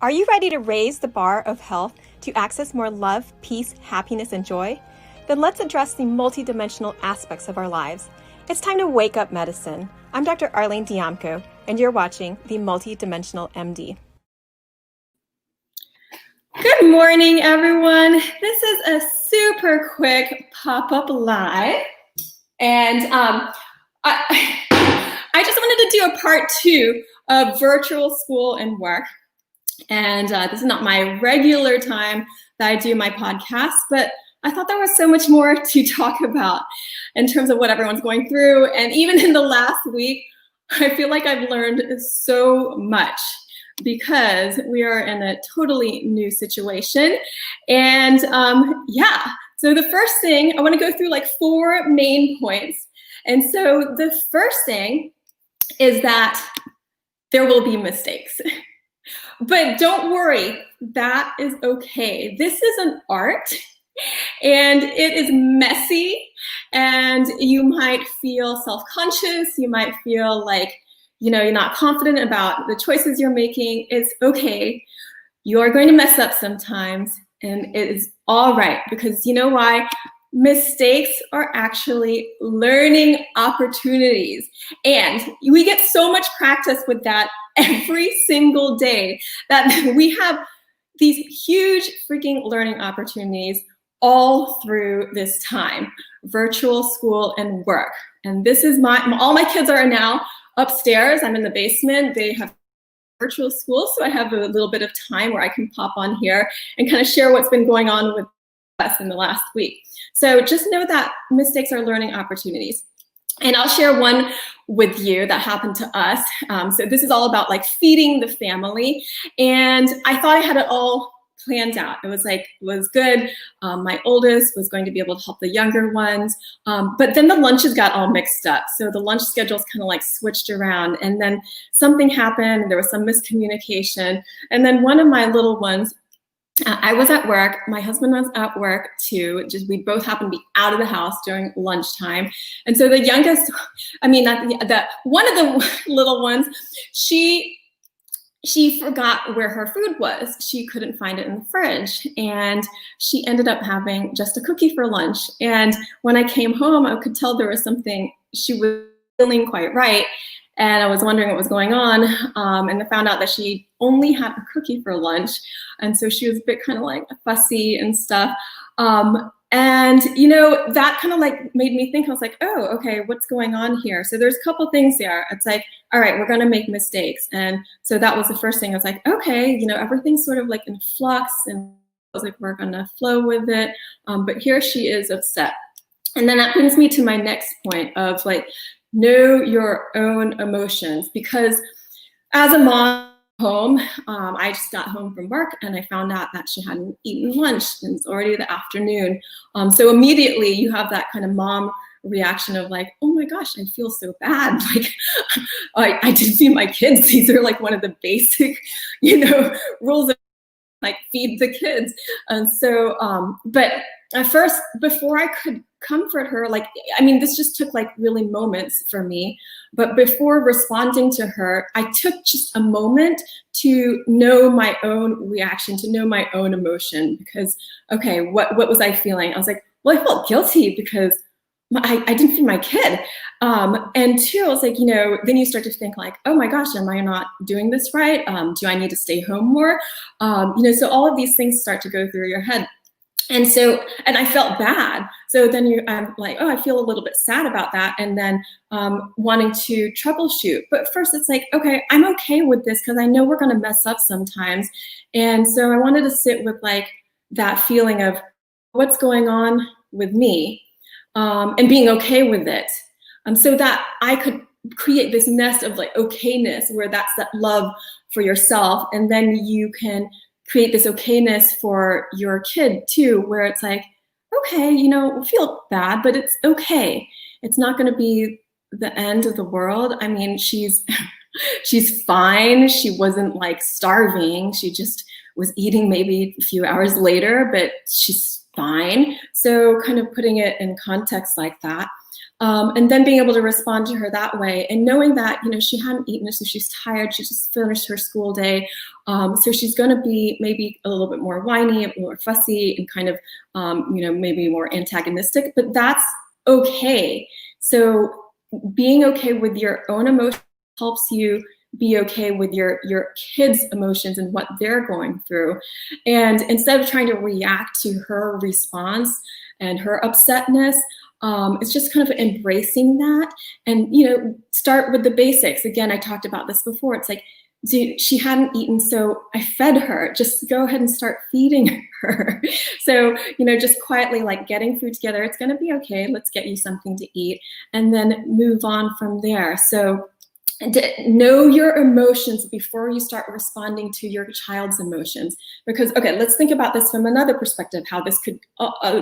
Are you ready to raise the bar of health to access more love, peace, happiness, and joy? Then let's address the multidimensional aspects of our lives. It's time to wake up medicine. I'm Dr. Arlene Dijamco, and you're watching the Multidimensional MD. Good morning, everyone. This is a super quick pop-up live. And I just wanted to do a part 2 of virtual school and work. And this is not my regular time that I do my podcast, but I thought there was so much more to talk about in terms of what everyone's going through. And even in the last week, I feel like I've learned so much because we are in a totally new situation. And so the first thing, I want to go through like 4 main points. And so the first thing is that there will be mistakes. But don't worry, that is okay. This is an art and it is messy and you might feel self-conscious. You might feel like, you're not confident about the choices you're making. It's okay. You're going to mess up sometimes and it is all right, because you know why? Mistakes are actually learning opportunities. And we get so much practice with that every single day that we have these huge freaking learning opportunities all through this time, virtual school and work. And this is all my kids are now upstairs. I'm in the basement. They have virtual school, so I have a little bit of time where I can pop on here and kind of share what's been going on with us in the last week. So just know that mistakes are learning opportunities. And I'll share one with you that happened to us. So this is all about like feeding the family. And I thought I had it all planned out. It was good. My oldest was going to be able to help the younger ones. But then the lunches got all mixed up. So the lunch schedules kind of like switched around. And then something happened. There was some miscommunication. And then one of my little ones, I was at work, my husband was at work too, we both happened to be out of the house during lunchtime. And so the youngest, one of the little ones, she forgot where her food was. She couldn't find it in the fridge. And she ended up having just a cookie for lunch. And when I came home, I could tell there was something she was feeling quite right. And I was wondering what was going on, and I found out that she only had a cookie for lunch. And so she was a bit kind of like fussy and stuff. And, that kind of like made me think, I was like, oh, okay, what's going on here? So there's a couple things there. It's like, all right, we're going to make mistakes. And so that was the first thing. I was like, okay, everything's sort of like in flux. And I was like, we're going to flow with it. But here she is upset. And then that brings me to my next point of like, know your own emotions, because as a mom home, I just got home from work and I found out that she hadn't eaten lunch and it's already the afternoon. So immediately you have that kind of mom reaction of like, oh my gosh, I feel so bad. Like I did feed my kids. These are like one of the basic, rules of like feed the kids. And so, but at first, before I could comfort her, this just took like really moments for me. But before responding to her, I took just a moment to know my own reaction, to know my own emotion, because, okay, what was I feeling? I was like, well, I felt guilty because I didn't feed my kid. And 2, I was like, then you start to think like, oh my gosh, am I not doing this right? Do I need to stay home more? So all of these things start to go through your head. And I felt bad. So then I'm like, oh, I feel a little bit sad about that. And then wanting to troubleshoot. But first it's like, okay, I'm okay with this because I know we're going to mess up sometimes. And so I wanted to sit with like that feeling of what's going on with me and being okay with it. So that I could create this nest of like okayness, where that's that love for yourself. And then you can create this okayness for your kid too, where it's like, okay, we'll feel bad, but it's okay. It's not going to be the end of the world. I mean, she's fine. She wasn't like starving. She just was eating maybe a few hours later, but she's fine. So kind of putting it in context like that. And then being able to respond to her that way, and knowing that, she hadn't eaten, so she's tired. She just finished her school day. So she's going to be maybe a little bit more whiny, a little more fussy, and kind of, maybe more antagonistic, but that's okay. So being okay with your own emotions helps you be okay with your kids' emotions and what they're going through. And instead of trying to react to her response and her upsetness, it's just kind of embracing that, and start with the basics. Again, I talked about this before. It's like, she hadn't eaten, so I fed her. Just go ahead and start feeding her. So, just quietly, like, getting food together. It's going to be okay. Let's get you something to eat, and then move on from there. So know your emotions before you start responding to your child's emotions. Because, okay, let's think about this from another perspective, how this could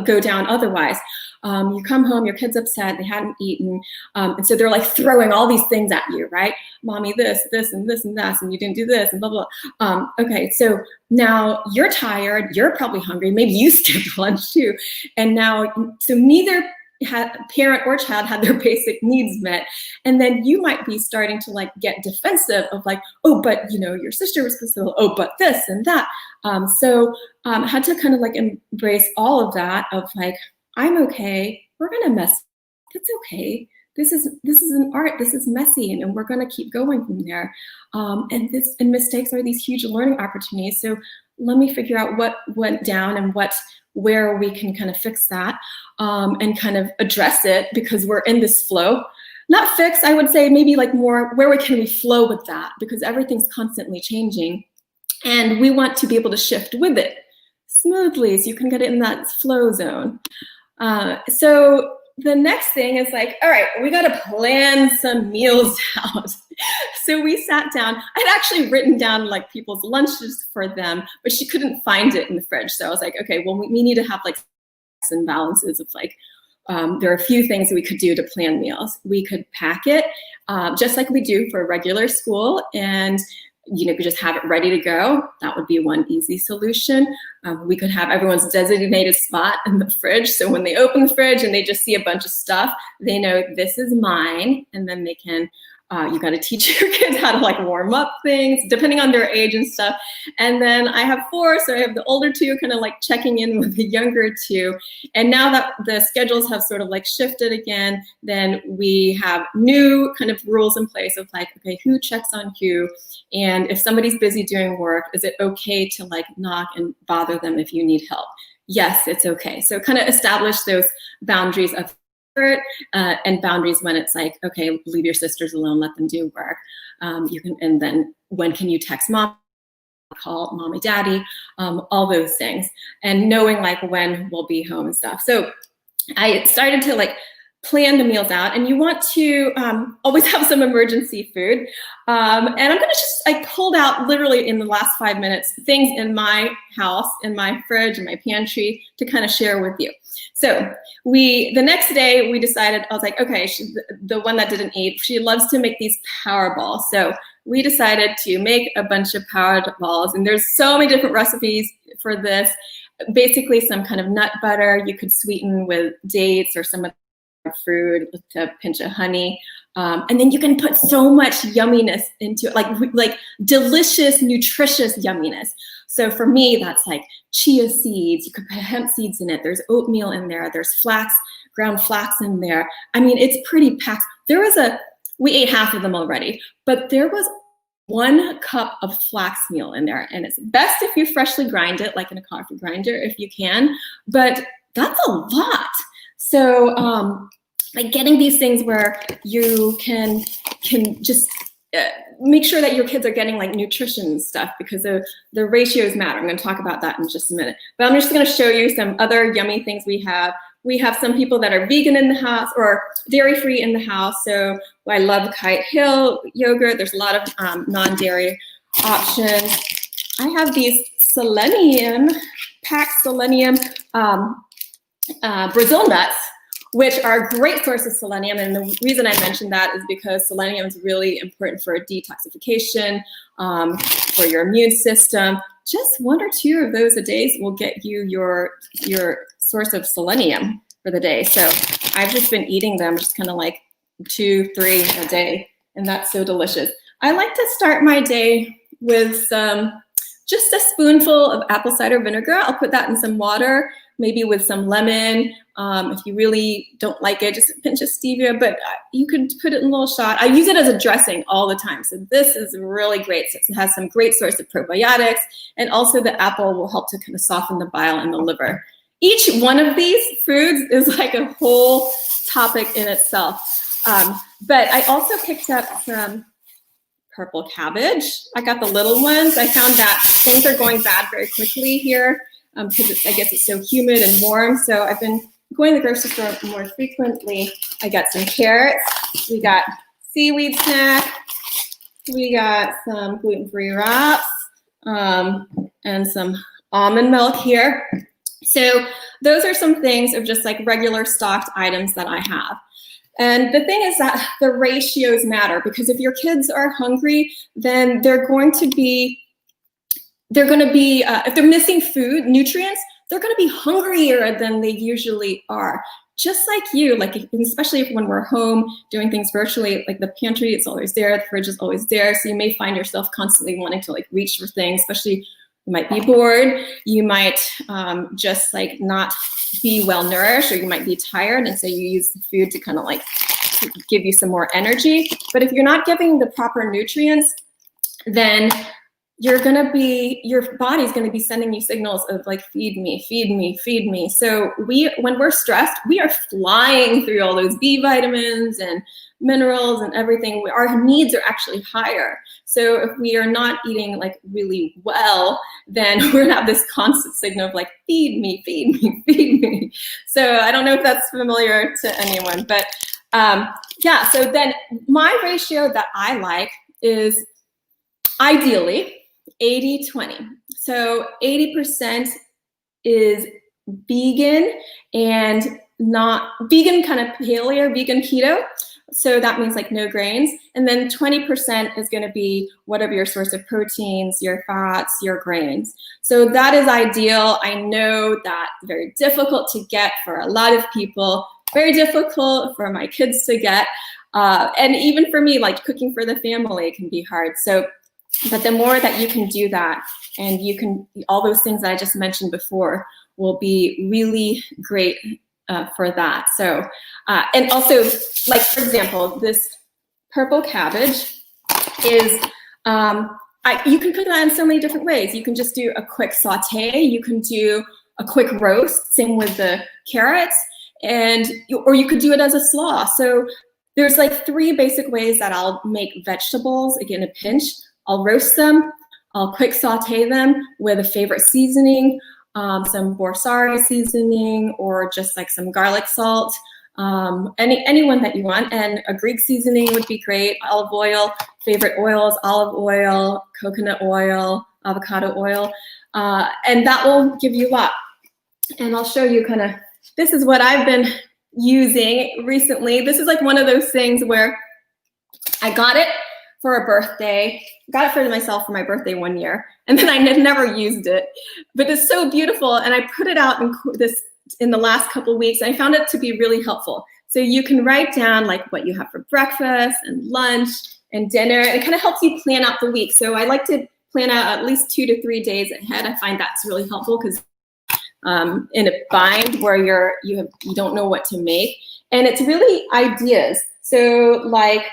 go down otherwise. You come home, your kid's upset, they hadn't eaten, and so they're like throwing all these things at you, right? Mommy, this, and this, and that, and you didn't do this, and blah, blah. Okay, so now you're tired, you're probably hungry, maybe you skipped lunch too, and now, so neither parent or child had their basic needs met, and then you might be starting to like get defensive of like, oh, but your sister was supposed to, oh, but this and that. So had to kind of like embrace all of that of like, I'm okay, we're gonna mess, that's okay. This is an art, this is messy, and we're gonna keep going from there. And mistakes are these huge learning opportunities. So let me figure out what went down and where we can kind of fix that, and kind of address it, because we're in this flow. Not fix, I would say maybe like more, where can we flow with that? Because everything's constantly changing, and we want to be able to shift with it smoothly so you can get it in that flow zone. So the next thing is like, all right, we got to plan some meals out. So we sat down. I'd actually written down like people's lunches for them, but she couldn't find it in the fridge. So I was like, okay, well, we need to have like and balances of like, there are a few things we could do to plan meals. We could pack it just like we do for regular school, and could just have it ready to go. That would be one easy solution. We could have everyone's designated spot in the fridge. So when they open the fridge and they just see a bunch of stuff, they know this is mine. And then they can, you got to teach your kids how to like warm up things depending on their age and stuff. And then I have 4, so I have the older 2 kind of like checking in with the younger 2. And now that the schedules have sort of like shifted again, then we have new kind of rules in place of like, okay, who checks on who? And if somebody's busy doing work, is it okay to like knock and bother them if you need help? Yes, it's okay. So kind of establish those boundaries of and boundaries when it's like, okay, leave your sisters alone, let them do work. You can, and then when can you text mom, call mommy, daddy, all those things, and knowing like when we'll be home and stuff. So I started to like plan the meals out, and you want to always have some emergency food. And I'm gonna I pulled out literally in the last 5 minutes things in my house, in my fridge, in my pantry to kind of share with you. So the next day we decided, I was like, okay, the one that didn't eat, she loves to make these power balls. So we decided to make a bunch of power balls, and there's so many different recipes for this. Basically some kind of nut butter, you could sweeten with dates or some of fruit with a pinch of honey, and then you can put so much yumminess into it, like delicious, nutritious yumminess. So for me, that's like chia seeds. You could put hemp seeds in it. There's oatmeal in there. There's ground flax in there. I mean, it's pretty packed. We ate half of them already, but there was 1 cup of flax meal in there, and it's best if you freshly grind it, like in a coffee grinder, if you can. But that's a lot. So like getting these things where you can just make sure that your kids are getting like nutrition stuff, because the ratios matter. I'm going to talk about that in just a minute. But I'm just going to show you some other yummy things we have. We have some people that are vegan in the house or dairy-free in the house. So I love Kite Hill yogurt. There's a lot of non-dairy options. I have these packed selenium Brazil nuts, which are a great source of selenium. And the reason I mentioned that is because selenium is really important for detoxification, for your immune system. Just 1 or 2 of those a day will get you your source of selenium for the day. So I've just been eating them just kind of like 2, 3 a day, and that's so delicious. I like to start my day with just a spoonful of apple cider vinegar. I'll put that in some water, maybe with some lemon. If you really don't like it, just a pinch of stevia, but you could put it in a little shot. I use it as a dressing all the time. So this is really great. So it has some great source of probiotics, and also the apple will help to kind of soften the bile in the liver. Each one of these foods is like a whole topic in itself. But I also picked up some purple cabbage. I got the little ones. I found that things are going bad very quickly here because I guess it's so humid and warm. So I've been going to the grocery store more frequently. I got some carrots. We got seaweed snack. We got some gluten-free wraps and some almond milk here. So those are some things of just like regular stocked items that I have. And the thing is that the ratios matter, because if your kids are hungry, then they're going to be, if they're missing food, nutrients, they're going to be hungrier than they usually are. Just like you, like especially when we're home doing things virtually, like the pantry, it's always there, the fridge is always there. So you may find yourself constantly wanting to like reach for things, especially you might be bored, you might just like not be well nourished, or you might be tired, and so you use the food to kind of like give you some more energy. But if you're not giving the proper nutrients, then your body's gonna be sending you signals of like, feed me, feed me, feed me. So when we're stressed, we are flying through all those B vitamins and minerals and everything. Our needs are actually higher. So if we are not eating like really well, then we're gonna have this constant signal of like, feed me, feed me, feed me. So I don't know if that's familiar to anyone, but yeah, so then my ratio that I like is ideally 80-20. So 80% is vegan and not vegan, kind of paleo, vegan keto. So that means like no grains. And then 20% is going to be whatever your source of proteins, your fats, your grains. So that is ideal. I know that's very difficult to get for a lot of people, very difficult for my kids to get. And even for me, like cooking for the family can be hard. So, but the more that you can do that, and you can, all those things that I just mentioned before will be really great for that. So, and also, like for example, this purple cabbage is, you can cook that in so many different ways. You can just do a quick saute, you can do a quick roast, same with the carrots, or you could do it as a slaw. So there's like 3 basic ways that I'll make vegetables, again, a pinch. I'll roast them, I'll quick saute them with a favorite seasoning, some borsari seasoning, or just like some garlic salt, anyone that you want. And a Greek seasoning would be great, olive oil, favorite oils, olive oil, coconut oil, avocado oil, and that will give you a lot. And I'll show you kind of, this is what I've been using recently. This is like one of those things where I got it for a birthday, got it for myself for my birthday one year, and then I never used it. But it's so beautiful, and I put it out in the last couple of weeks, and I found it to be really helpful. So you can write down like what you have for breakfast and lunch and dinner, and it kind of helps you plan out the week. So I like to plan out at least 2 to 3 days ahead. I find that's really helpful because in a bind where you don't know what to make, and it's really ideas. So like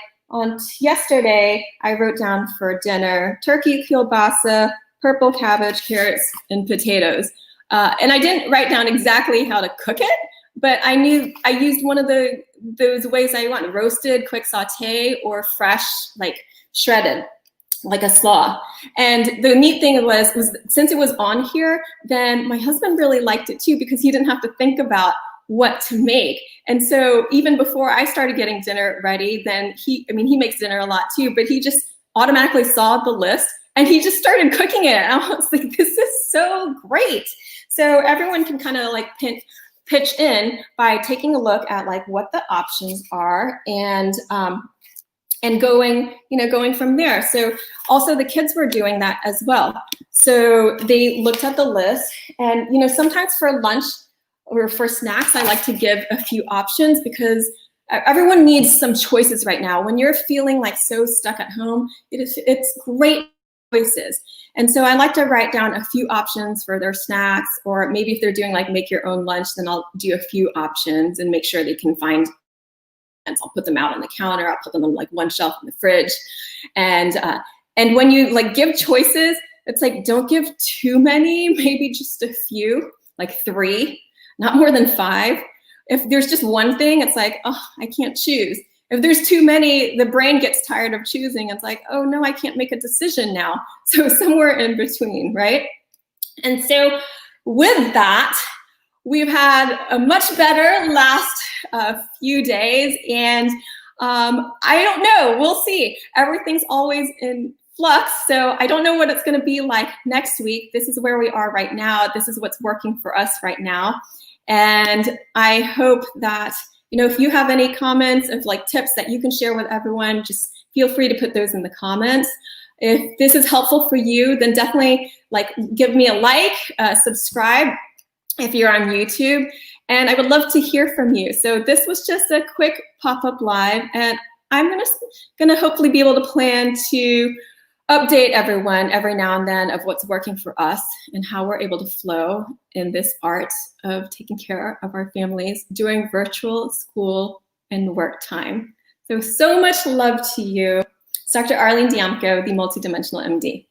yesterday, I wrote down for dinner turkey kielbasa, purple cabbage, carrots, and potatoes. And I didn't write down exactly how to cook it, but I knew I used one of those ways I want: roasted, quick saute, or fresh, like shredded, like a slaw. And the neat thing was since it was on here, then my husband really liked it too, because he didn't have to think about what to make. And so even before I started getting dinner ready, then he makes dinner a lot too, but he just automatically saw the list and he just started cooking it. And I was like, this is so great. So everyone can kind of like pitch in by taking a look at like what the options are and going from there. So also the kids were doing that as well. So they looked at the list, and sometimes for lunch, or for snacks, I like to give a few options because everyone needs some choices right now. When you're feeling like so stuck at home, it's great choices. And so I like to write down a few options for their snacks, or maybe if they're doing like make your own lunch, then I'll do a few options and make sure they can find. And I'll put them out on the counter. I'll put them on like one shelf in the fridge. And when you like give choices, it's like, don't give too many, maybe just a few, like 3, not more than 5. If there's just one thing, it's like, oh, I can't choose. If there's too many, the brain gets tired of choosing. It's like, oh no, I can't make a decision now. So somewhere in between, right? And so with that, we've had a much better last few days, and I don't know, we'll see. Everything's always in flux, so I don't know what it's gonna be like next week. This is where we are right now. This is what's working for us right now. And I hope that, you know, if you have any comments of like tips that you can share with everyone, just feel free to put those in the comments. If this is helpful for you, then definitely like give me a like, subscribe if you're on YouTube, and I would love to hear from you. So this was just a quick pop-up live, and I'm gonna hopefully be able to plan to update everyone every now and then of what's working for us and how we're able to flow in this art of taking care of our families during virtual school and work time. So much love to you. It's Dr. Arlene Dijamco, the Multidimensional MD.